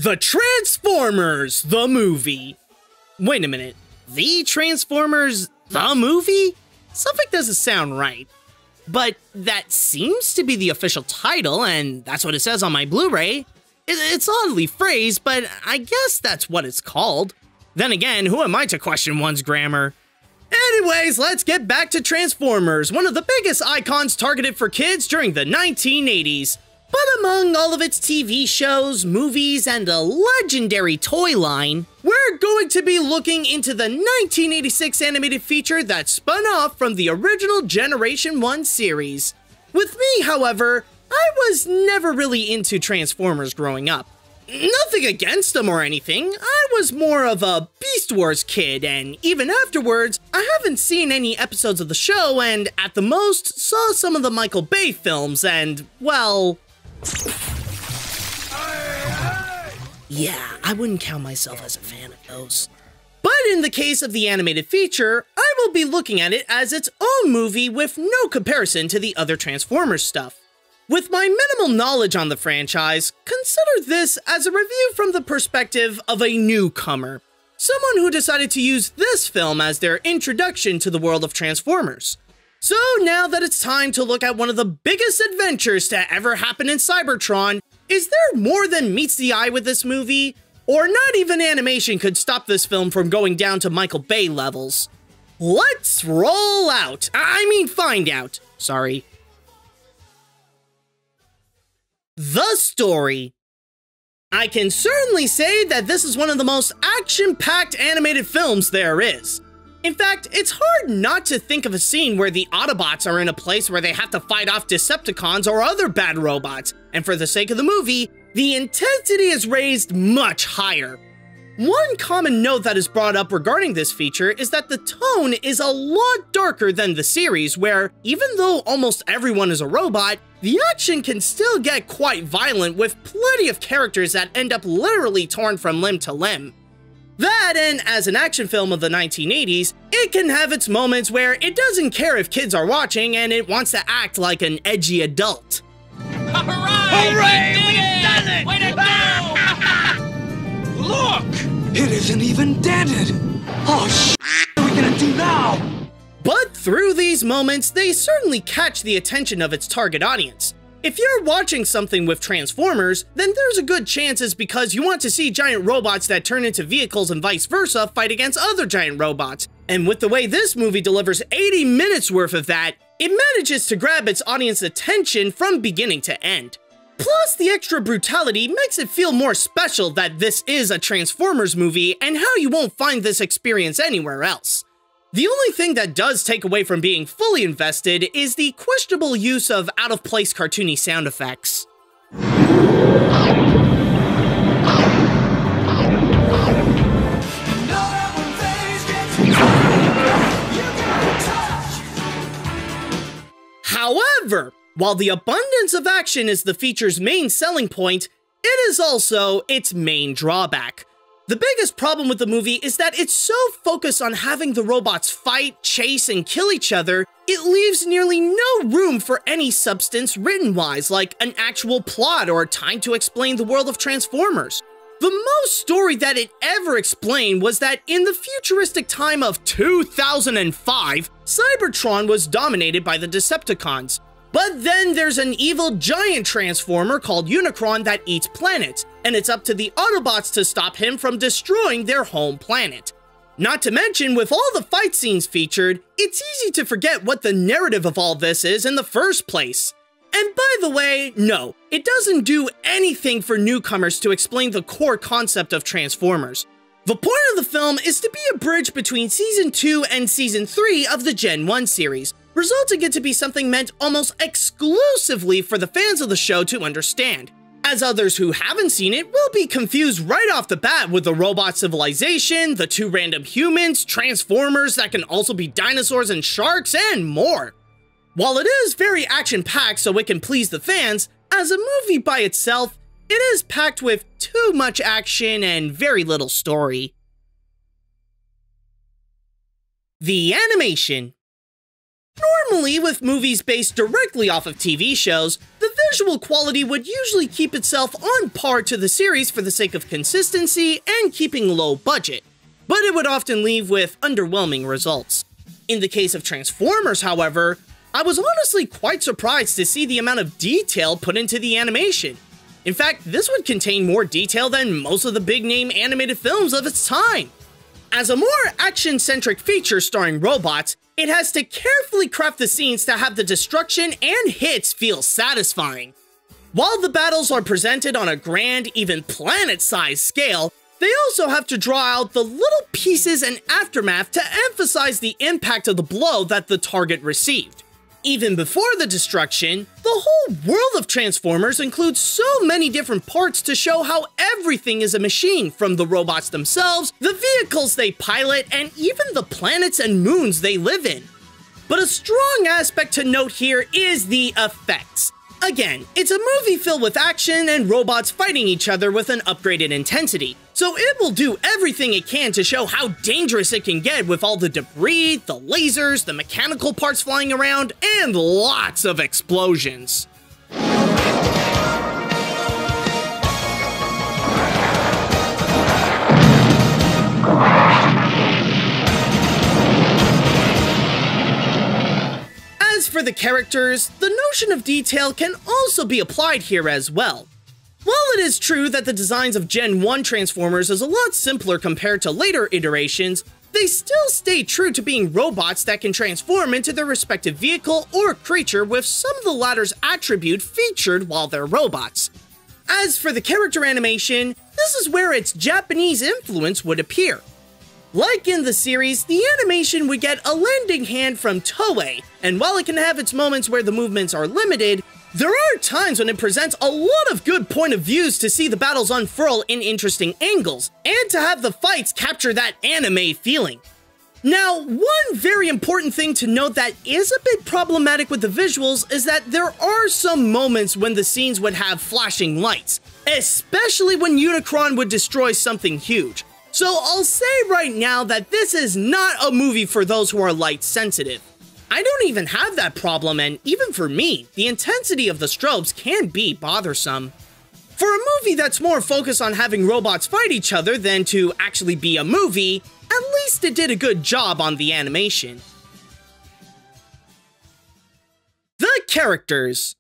The Transformers, the movie. Wait a minute, The Transformers, the movie? Something doesn't sound right. But that seems to be the official title, and that's what it says on my Blu-ray. It's oddly phrased, but I guess that's what it's called. Then again, who am I to question one's grammar? Anyways, let's get back to Transformers, one of the biggest icons targeted for kids during the 1980s. But among all of its TV shows, movies, and a legendary toy line, we're going to be looking into the 1986 animated feature that spun off from the original Generation 1 series. With me, however, I was never really into Transformers growing up. Nothing against them or anything, I was more of a Beast Wars kid, and even afterwards, I haven't seen any episodes of the show, and at the most, saw some of the Michael Bay films, and, well... yeah, I wouldn't count myself as a fan of those. But in the case of the animated feature, I will be looking at it as its own movie with no comparison to the other Transformers stuff. With my minimal knowledge on the franchise, consider this as a review from the perspective of a newcomer. Someone who decided to use this film as their introduction to the world of Transformers. So now that it's time to look at one of the biggest adventures to ever happen in Cybertron, is there more than meets the eye with this movie? Or not even animation could stop this film from going down to Michael Bay levels? Let's roll out! Find out. Sorry. The story. I can certainly say that this is one of the most action-packed animated films there is. In fact, it's hard not to think of a scene where the Autobots are in a place where they have to fight off Decepticons or other bad robots, and for the sake of the movie, the intensity is raised much higher. One common note that is brought up regarding this feature is that the tone is a lot darker than the series, where even though almost everyone is a robot, the action can still get quite violent with plenty of characters that end up literally torn from limb to limb. That, and as an action film of the 1980s, it can have its moments where it doesn't care if kids are watching and it wants to act like an edgy adult. Hooray! We've done it! Way to go! Look! It isn't even dented! Oh, what are we gonna do now? But through these moments, they certainly catch the attention of its target audience. If you're watching something with Transformers, then there's a good chance it's because you want to see giant robots that turn into vehicles and vice versa fight against other giant robots. And with the way this movie delivers 80 minutes worth of that, it manages to grab its audience's attention from beginning to end. Plus, the extra brutality makes it feel more special that this is a Transformers movie and how you won't find this experience anywhere else. The only thing that does take away from being fully invested is the questionable use of out-of-place cartoony sound effects. However, while the abundance of action is the feature's main selling point, it is also its main drawback. The biggest problem with the movie is that it's so focused on having the robots fight, chase, and kill each other, it leaves nearly no room for any substance written-wise, like an actual plot or time to explain the world of Transformers. The most story that it ever explained was that in the futuristic time of 2005, Cybertron was dominated by the Decepticons. But then there's an evil giant transformer called Unicron that eats planets, and it's up to the Autobots to stop him from destroying their home planet. Not to mention, with all the fight scenes featured, it's easy to forget what the narrative of all this is in the first place. And by the way, no, it doesn't do anything for newcomers to explain the core concept of Transformers. The point of the film is to be a bridge between Season 2 and Season 3 of the Gen 1 series, resulting in it to be something meant almost exclusively for the fans of the show to understand, as others who haven't seen it will be confused right off the bat with the robot civilization, the two random humans, Transformers that can also be dinosaurs and sharks, and more. While it is very action-packed so it can please the fans, as a movie by itself, it is packed with too much action and very little story. The animation. Normally, with movies based directly off of TV shows, the visual quality would usually keep itself on par to the series for the sake of consistency and keeping low budget, but it would often leave with underwhelming results. In the case of Transformers, however, I was honestly quite surprised to see the amount of detail put into the animation. In fact, this would contain more detail than most of the big-name animated films of its time. As a more action-centric feature starring robots, it has to carefully craft the scenes to have the destruction and hits feel satisfying. While the battles are presented on a grand, even planet-sized scale, they also have to draw out the little pieces and aftermath to emphasize the impact of the blow that the target received. Even before the destruction, the whole world of Transformers includes so many different parts to show how everything is a machine, from the robots themselves, the vehicles they pilot, and even the planets and moons they live in. But a strong aspect to note here is the effects. Again, it's a movie filled with action and robots fighting each other with an upgraded intensity, so it will do everything it can to show how dangerous it can get with all the debris, the lasers, the mechanical parts flying around, and lots of explosions. As for the characters, the notion of detail can also be applied here as well. While it is true that the designs of Gen 1 Transformers is a lot simpler compared to later iterations, they still stay true to being robots that can transform into their respective vehicle or creature, with some of the latter's attribute featured while they're robots. As for the character animation, this is where its Japanese influence would appear. Like in the series, the animation would get a lending hand from Toei, and while it can have its moments where the movements are limited, there are times when it presents a lot of good point of views to see the battles unfurl in interesting angles, and to have the fights capture that anime feeling. Now, one very important thing to note that is a bit problematic with the visuals is that there are some moments when the scenes would have flashing lights, especially when Unicron would destroy something huge. So I'll say right now that this is not a movie for those who are light sensitive. I don't even have that problem, and even for me, the intensity of the strobes can be bothersome. For a movie that's more focused on having robots fight each other than to actually be a movie, at least it did a good job on the animation. The characters.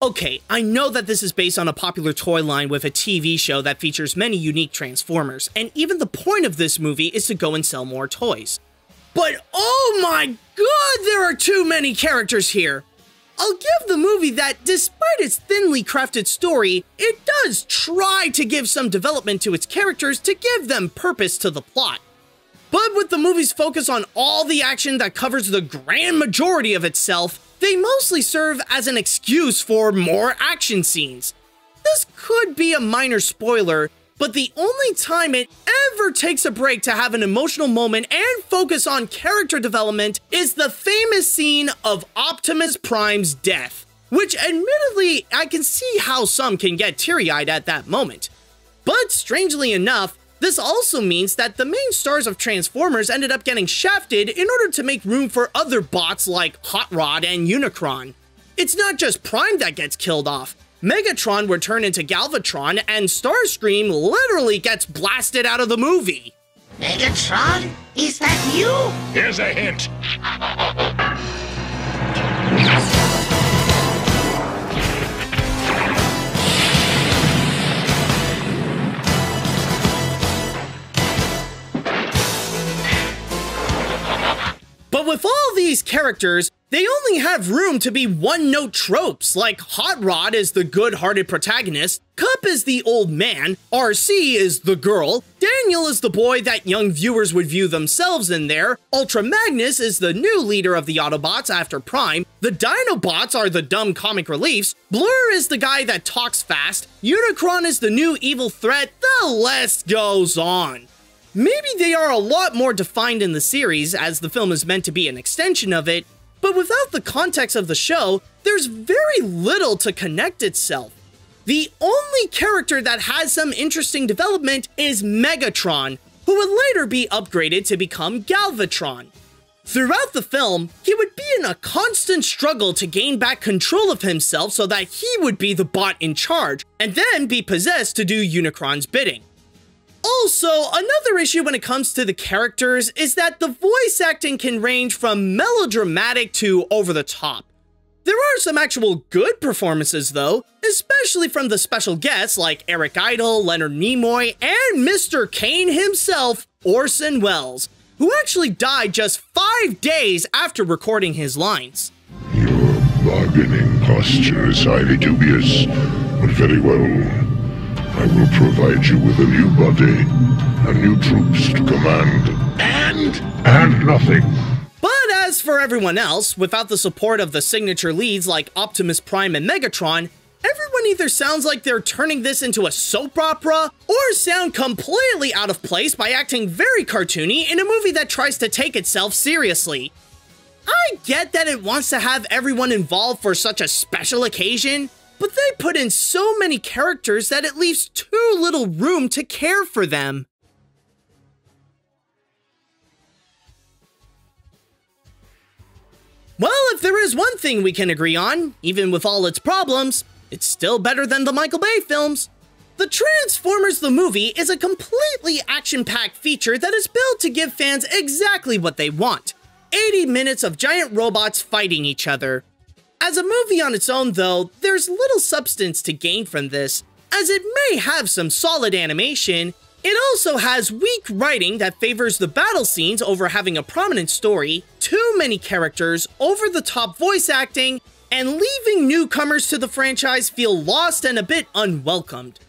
Okay, I know that this is based on a popular toy line with a TV show that features many unique Transformers, and even the point of this movie is to go and sell more toys. But oh my god, there are too many characters here! I'll give the movie that, despite its thinly crafted story, it does try to give some development to its characters to give them purpose to the plot. But with the movie's focus on all the action that covers the grand majority of itself, they mostly serve as an excuse for more action scenes. This could be a minor spoiler, but the only time it ever takes a break to have an emotional moment and focus on character development is the famous scene of Optimus Prime's death, which admittedly I can see how some can get teary-eyed at that moment. But strangely enough, this also means that the main stars of Transformers ended up getting shafted in order to make room for other bots like Hot Rod and Unicron. It's not just Prime that gets killed off. Megatron would turn into Galvatron, and Starscream literally gets blasted out of the movie. Megatron? Is that you? Here's a hint. But with all these characters, they only have room to be one-note tropes, like Hot Rod is the good-hearted protagonist, Cup is the old man, RC is the girl, Daniel is the boy that young viewers would view themselves in there, Ultra Magnus is the new leader of the Autobots after Prime, the Dinobots are the dumb comic reliefs, Blur is the guy that talks fast, Unicron is the new evil threat, the list goes on. Maybe they are a lot more defined in the series, as the film is meant to be an extension of it, but without the context of the show, there's very little to connect itself. The only character that has some interesting development is Megatron, who would later be upgraded to become Galvatron. Throughout the film, he would be in a constant struggle to gain back control of himself so that he would be the bot in charge, and then be possessed to do Unicron's bidding. Also, another issue when it comes to the characters is that the voice acting can range from melodramatic to over the top. There are some actual good performances though, especially from the special guests like Eric Idle, Leonard Nimoy, and Mr. Kane himself, Orson Welles, who actually died just 5 days after recording his lines. Your bargaining posture is highly dubious, but very well. I will provide you with a new body, and new troops to command, and nothing. But as for everyone else, without the support of the signature leads like Optimus Prime and Megatron, everyone either sounds like they're turning this into a soap opera, or sound completely out of place by acting very cartoony in a movie that tries to take itself seriously. I get that it wants to have everyone involved for such a special occasion, but they put in so many characters that it leaves too little room to care for them. Well, if there is one thing we can agree on, even with all its problems, it's still better than the Michael Bay films. The Transformers the movie is a completely action-packed feature that is built to give fans exactly what they want. 80 minutes of giant robots fighting each other. As a movie on its own though, there's little substance to gain from this, as it may have some solid animation. It also has weak writing that favors the battle scenes over having a prominent story, too many characters, over-the-top voice acting, and leaving newcomers to the franchise feel lost and a bit unwelcomed.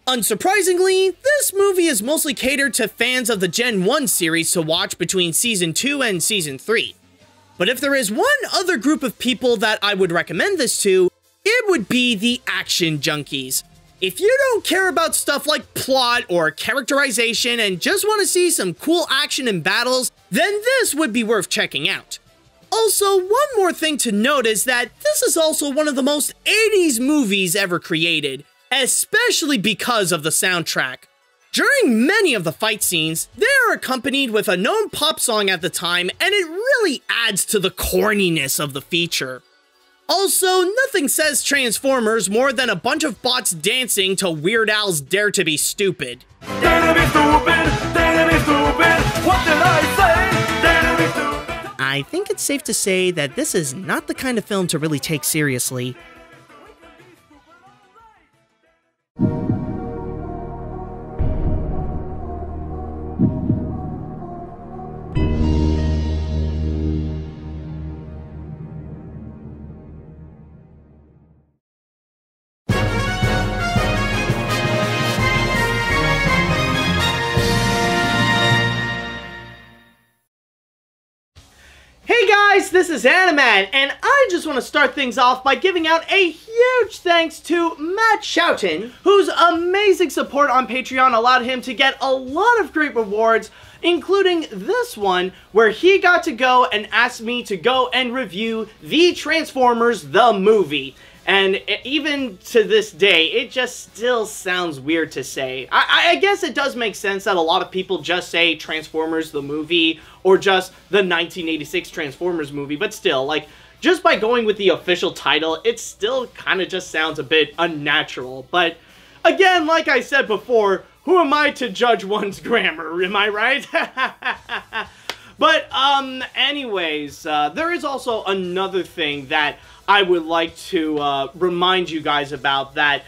Unsurprisingly, this movie is mostly catered to fans of the Gen 1 series to watch between Season 2 and Season 3. But if there is one other group of people that I would recommend this to, it would be the action junkies. If you don't care about stuff like plot or characterization and just want to see some cool action and battles, then this would be worth checking out. Also, one more thing to note is that this is also one of the most 80s movies ever created, especially because of the soundtrack. During many of the fight scenes, they are accompanied with a known pop song at the time, and it really adds to the corniness of the feature. Also, nothing says Transformers more than a bunch of bots dancing to Weird Al's Dare to Be Stupid. Dare to be stupid, dare to be stupid, what did I say? Dare to be stupid. I think it's safe to say that this is not the kind of film to really take seriously. Hey guys, this is AniMat's, and I just want to start things off by giving out a huge thanks to Matt Shoughton, whose amazing support on Patreon allowed him to get a lot of great rewards, including this one, where he got to go and ask me to go and review the Transformers the movie. And even to this day, it just still sounds weird to say. I guess it does make sense that a lot of people just say Transformers the movie, or just the 1986 Transformers movie, but still, like, just by going with the official title, it still kind of just sounds a bit unnatural. But again, like I said before, who am I to judge one's grammar, am I right? But, anyways, there is also another thing that I would like to remind you guys about, that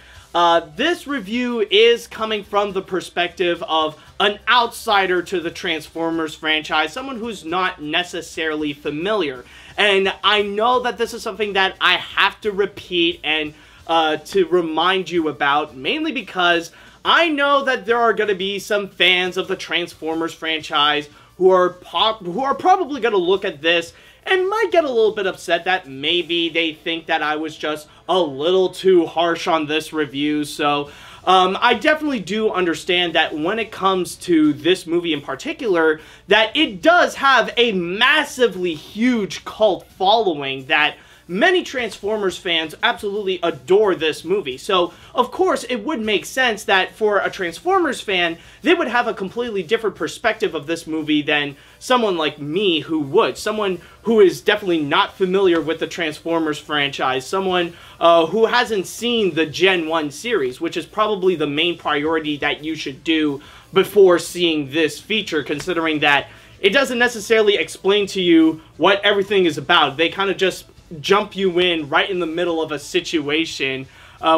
this review is coming from the perspective of an outsider to the Transformers franchise, someone who's not necessarily familiar. And I know that this is something that I have to repeat and to remind you about, mainly because I know that there are going to be some fans of the Transformers franchise who are probably going to look at this and might get a little bit upset that maybe they think that I was just a little too harsh on this review. So I definitely do understand that when it comes to this movie in particular, that it does have a massively huge cult following that many Transformers fans absolutely adore this movie. So, of course, it would make sense that for a Transformers fan, they would have a completely different perspective of this movie than someone like me who would. Someone who is definitely not familiar with the Transformers franchise. Someone who hasn't seen the Gen 1 series, which is probably the main priority that you should do before seeing this feature, considering that it doesn't necessarily explain to you what everything is about. They kind of just jump you in right in the middle of a situation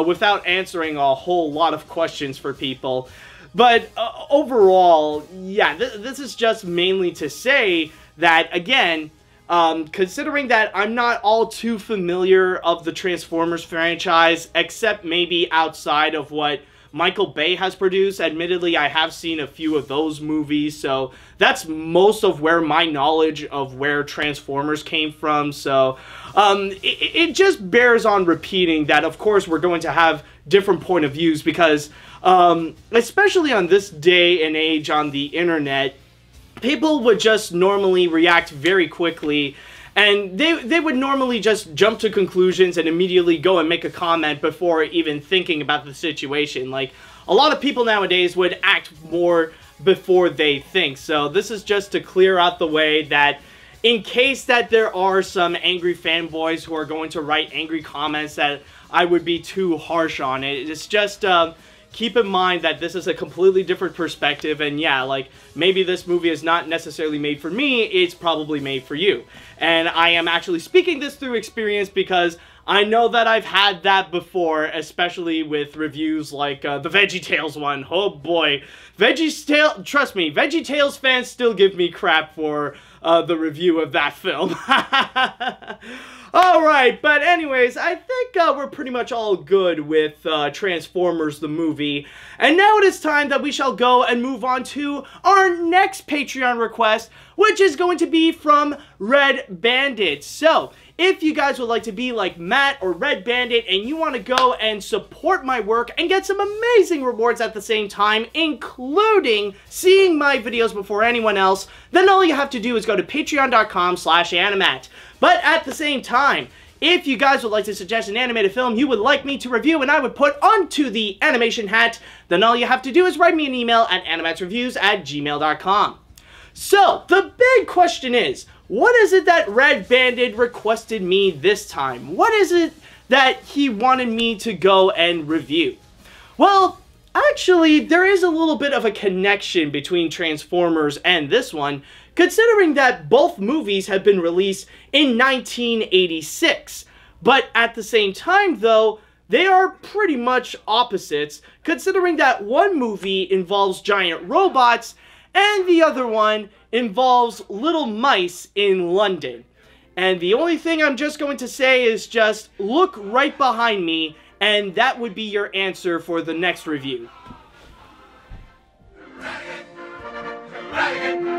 without answering a whole lot of questions for people. But overall, yeah, this is just mainly to say that, again, considering that I'm not all too familiar of the Transformers franchise, except maybe outside of what Michael Bay has produced. Admittedly, I have seen a few of those movies, so that's most of where my knowledge of where Transformers came from. So it just bears on repeating that, of course, we're going to have different point of views because, especially on this day and age on the internet, people would just normally react very quickly, and they would normally just jump to conclusions and immediately go and make a comment before even thinking about the situation. Like, a lot of people nowadays would act more before they think. So this is just to clear out the way that in case that there are some angry fanboys who are going to write angry comments that I would be too harsh on it. It's just keep in mind that this is a completely different perspective, and yeah, like, maybe this movie is not necessarily made for me, it's probably made for you. And I am actually speaking this through experience because I know that I've had that before, especially with reviews like the VeggieTales one. Oh boy, trust me, VeggieTales fans still give me crap for the review of that film. Alright, but anyways, I think we're pretty much all good with Transformers the movie. And now it is time that we shall go and move on to our next Patreon request, which is going to be from Red Bandit. So, if you guys would like to be like Matt or Red Bandit and you want to go and support my work and get some amazing rewards at the same time, including seeing my videos before anyone else, then all you have to do is go to patreon.com/animat. But at the same time, if you guys would like to suggest an animated film you would like me to review and I would put onto the animation hat, then all you have to do is write me an email at animatsreviews@gmail.com. So, the big question is, what is it that Red Bandit requested me this time? What is it that he wanted me to go and review? Well, actually, there is a little bit of a connection between Transformers and this one, considering that both movies have been released in 1986. But at the same time, though, they are pretty much opposites, considering that one movie involves giant robots and the other one involves little mice in London. And the only thing I'm just going to say is just look right behind me, and that would be your answer for the next review. Dragon!